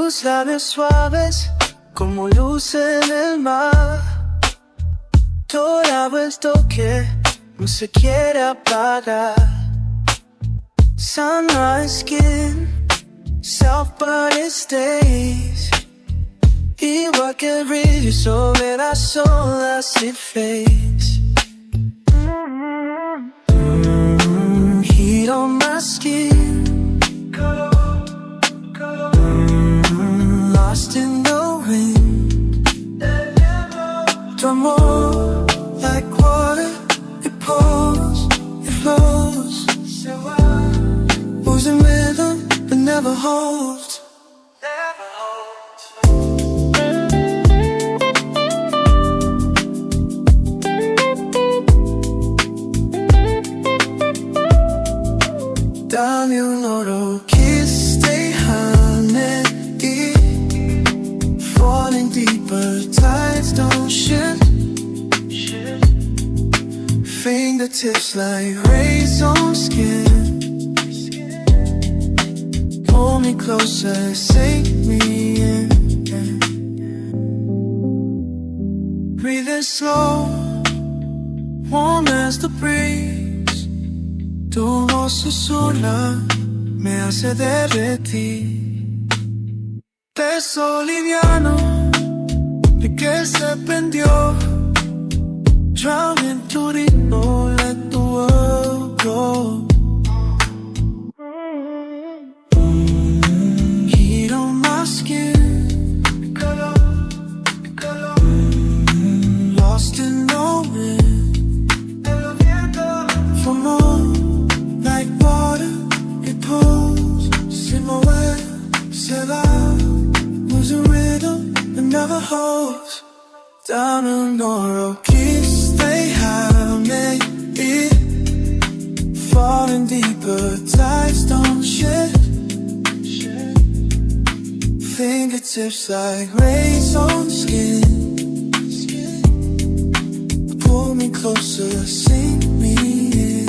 Tus labios suaves como luz en el mar. Todo el vuelto que no se quiere apagar. Sunrise skin, self-burning stays. Igual que el brillo sobre las olas sin face. Heat on my skin. Lost in the wind. Tu amor, like water, it pours, it flows. Losing rhythm, but never holds. Dame un oro kiss, stay honey. Falling deeper, tides don't shift. Fingertips like rays on skin. Pull me closer, sink me in. Breathing slow, warm as the breeze. Tu voz susurra, me hace derretir. Beso liviano, de que se prendió. Drowning tu ritmo, let the world go. Heat on my skin. Lost in the wind. For more, like water, it pulls. Silhouette, se va. Losing rhythm, but never holds. Down an Oro Kiss, they have made it. Falling deeper, tides don't shift. Fingertips like rays on skin. Pull me closer, sink me in.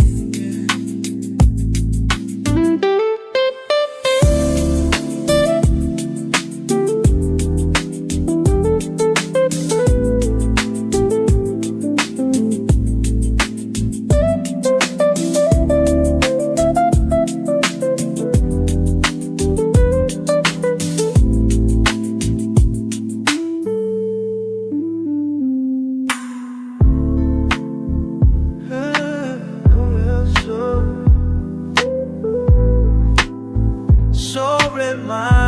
Sobre my